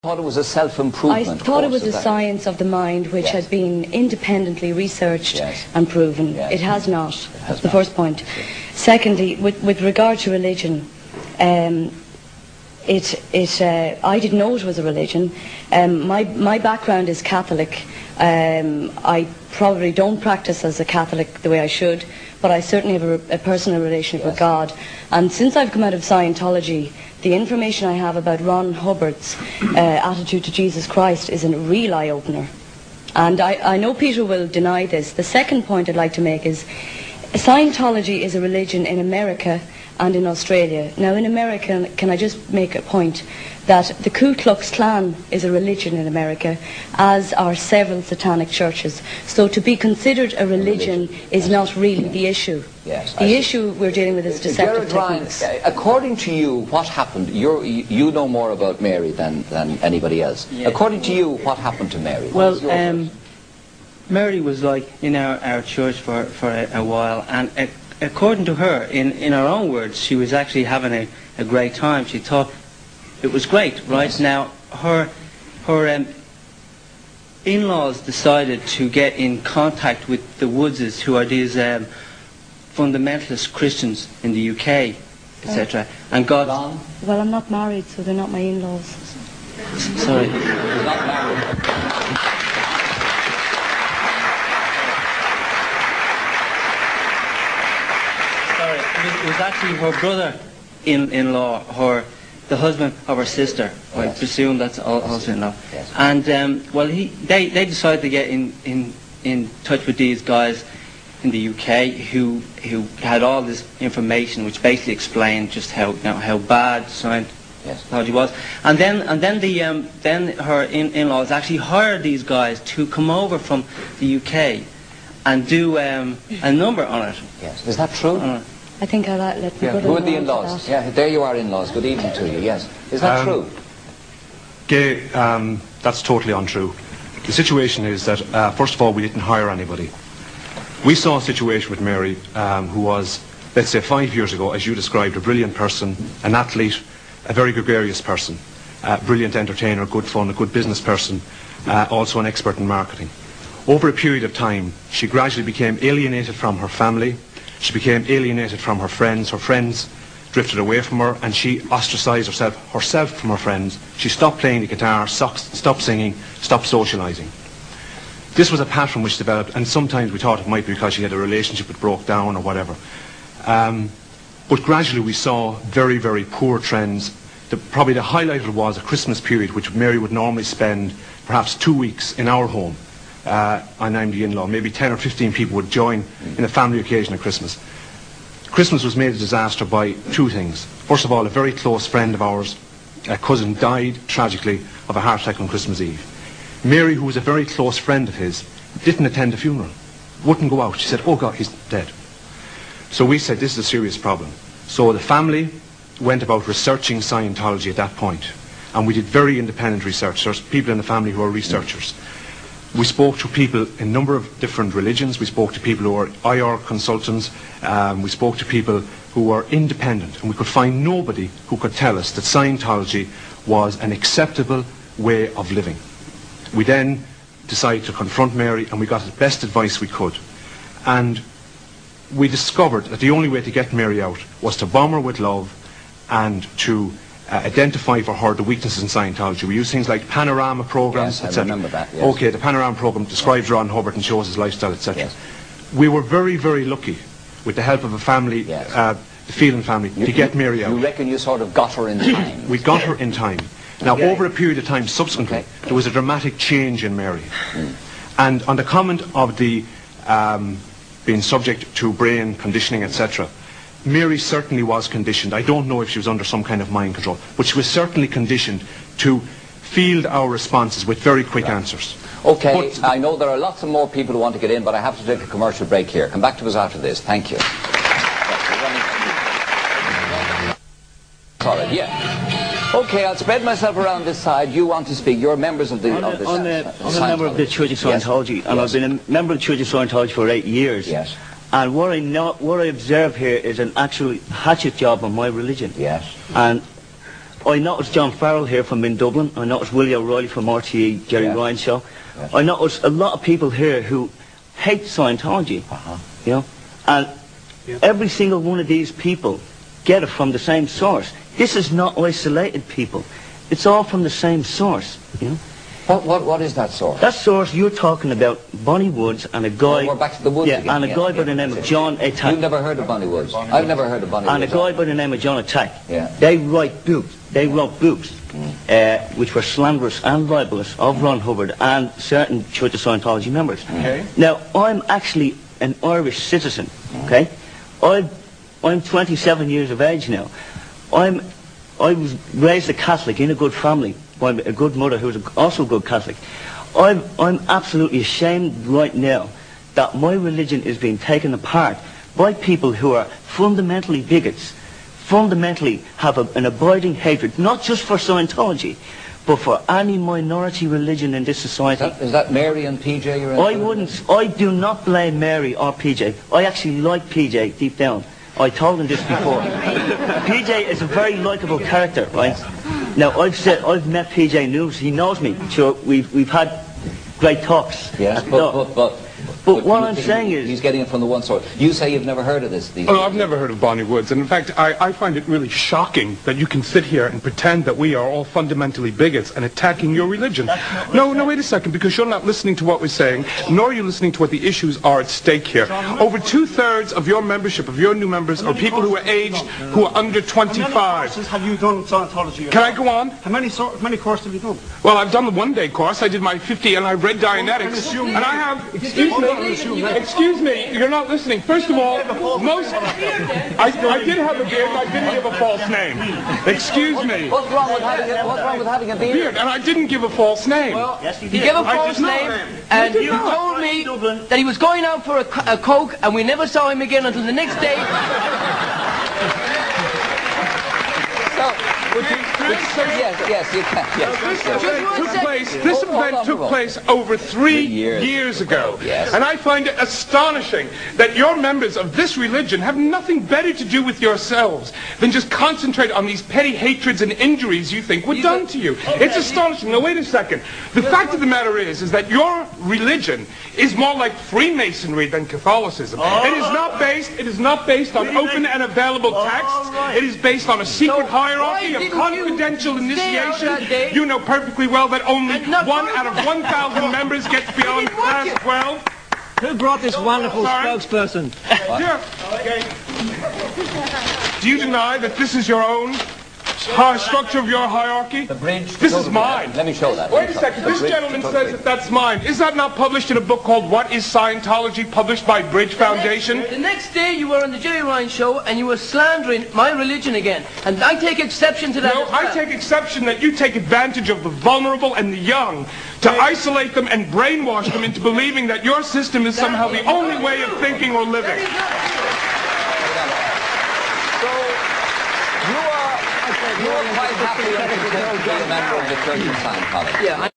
thought it was a self-improvement. I thought it was a science of the mind which had been independently researched and proven. It has not. That's the first point. Secondly, with regard to religion, I didn't know it was a religion. My background is Catholic. I probably don't practice as a Catholic the way I should, but I certainly have a personal relationship with God. And since I've come out of Scientology, the information I have about Ron Hubbard's attitude to Jesus Christ is a real eye-opener. And I know Peter will deny this. The second point I'd like to make is Scientology is a religion in America and in Australia. Now in America, can I just make a point that the Ku Klux Klan is a religion in America, as are several satanic churches. So to be considered a religion is not really the issue. The issue we're dealing with is deceptive techniques. According to you, what happened? You know more about Mary than anybody else. According to you, what happened to Mary? Well, Mary was like in our church for a while, and according to her, in her own words, she was actually having a great time. She thought it was great, right? Yes. Now, her in-laws decided to get in contact with the Woodses, who are these fundamentalist Christians in the UK, etc. And God... Well, I'm not married, so they're not my in-laws. Sorry. You're not married. It was actually her brother-in-law, the husband of her sister. I presume that's also in-law. And well, they decided to get in touch with these guys in the UK who had all this information, which basically explained just how bad Scientology was. And then her in-laws actually hired these guys to come over from the UK and do a number on it. Yes, is that true? I think I'll let the brother. Who are the in-laws? Yeah, there you are, in-laws. Good evening to you. Yes, is that true? Gay, that's totally untrue. The situation is that first of all, we didn't hire anybody. We saw a situation with Mary, who was, let's say, 5 years ago, as you described, a brilliant person, an athlete, a very gregarious person, brilliant entertainer, good fun, a good business person, also an expert in marketing. Over a period of time, she gradually became alienated from her family. She became alienated from her friends. Her friends drifted away from her, and she ostracized herself from her friends. She stopped playing the guitar, stopped singing, stopped socializing. This was a pattern which developed, and sometimes we thought it might be because she had a relationship that broke down or whatever. But gradually we saw very, very poor trends. Probably the highlight of it was a Christmas period, which Mary would normally spend perhaps 2 weeks in our home. And I'm the in-law. Maybe 10 or 15 people would join in a family occasion at Christmas. Christmas was made a disaster by two things. First of all, a very close friend of ours, a cousin, died tragically of a heart attack on Christmas Eve. Mary, who was a very close friend of his, didn't attend the funeral, wouldn't go out. She said, "Oh God, he's dead." So we said, this is a serious problem. So the family went about researching Scientology at that point, and we did very independent research. There's people in the family who are researchers. We spoke to people in a number of different religions. We spoke to people who are IR consultants. We spoke to people who were independent, and we could find nobody who could tell us that Scientology was an acceptable way of living. We then decided to confront Mary, and we got the best advice we could. And we discovered that the only way to get Mary out was to bomb her with love and to identify for her the weaknesses in Scientology. We use things like panorama programs, etc. I remember that, yes. Okay, the panorama program describes Ron Hubbard and shows his lifestyle, etc. Yes. We were very, very lucky, with the help of a family, the Phelan family, to get Mary out. You reckon you sort of got her in time? We got her in time. Now, over a period of time subsequently, there was a dramatic change in Mary. And on the comment of the being subject to brain conditioning, etc., Mary certainly was conditioned. I don't know if she was under some kind of mind control, but she was certainly conditioned to field our responses with very quick answers. Okay, but I know there are lots of more people who want to get in, but I have to take a commercial break here. Come back to us after this. Thank you. Sorry, Okay, I'll spread myself around this side. You want to speak. You're members of I'm a member of the Church of Scientology, and I've been a member of the Church of Scientology for 8 years. Yes. And what I observe here is an actual hatchet job on my religion. Yes. And I noticed John Farrell here from in Dublin. I noticed Willie O'Reilly from RTE, Jerry Ryan show. I noticed a lot of people here who hate Scientology, you know, and every single one of these people get it from the same source. This is not isolated people. It's all from the same source, you know. What is that source? That source you're talking about, Bonnie Woods and a guy... We're back to the Woods again. And a guy by the name of John Attack. You've never heard of Bonnie Woods? I've never heard of Bonnie Woods. And a guy by the name of John Attack. Yeah. They write books. They wrote books which were slanderous and libelous of Ron Hubbard and certain Church of Scientology members. Okay. Now, I'm actually an Irish citizen, okay? I'm 27 years of age now. I was raised a Catholic in a good family by a good mother who was also a good Catholic. I'm absolutely ashamed right now that my religion is being taken apart by people who are fundamentally bigots, fundamentally have an abiding hatred, not just for Scientology, but for any minority religion in this society. Is that Mary and PJ you're in? I do not blame Mary or PJ. I actually like PJ deep down. I told him this before. PJ is a very likable character, right? Now, I've met PJ News. He knows me. Sure, we've had great talks. Yes, but what I'm saying is... He's getting it from the one source. You say you've never heard of this. Oh, I've never heard of Bonnie Woods. And in fact, I find it really shocking that you can sit here and pretend that we are all fundamentally bigots and attacking your religion. No, wait a second, because you're not listening to what we're saying, nor are you listening to what the issues are at stake here. Over 2/3 of your membership, of your new members, are people who are aged, who are under 25. How many courses have you done Scientology yourself? Can I go on? How many courses have you done? Well, I've done the one-day course. I did my 50, and I've read Dianetics. And I have... Excuse me, you're not listening. First of all, I did have a beard, but I didn't give a false name. Excuse me. What's wrong with having a beard? And I didn't give a false name. Well, he gave a false name, and you told me that he was going out for a Coke, and we never saw him again until the next day. Yes, you can. Yes. This event took place over 3 years ago. Yes. And I find it astonishing that your members of this religion have nothing better to do with yourselves than just concentrate on these petty hatreds and injuries you think were done to you. It's astonishing. Now, wait a second. The fact of the matter is that your religion is more like Freemasonry than Catholicism. It is not based on open and available texts. It is based on a secret hierarchy of confidential initiation. You know perfectly well that only 1 out of 1,000 members gets beyond class 12. Who brought this wonderful spokesperson? Do you deny that this is your own structure of your hierarchy? The bridge. This is mine. Let me show that. Wait a second. This gentleman says that that's mine. Is that not published in a book called What is Scientology, published by Bridge Foundation? The next day you were on the Jerry Ryan show and you were slandering my religion again. And I take exception to that. No, I take exception that you take advantage of the vulnerable and the young to isolate them and brainwash them into believing that your system is somehow the only way of thinking or living. You are quite happy to be a member of the Church of Scientology. Yeah.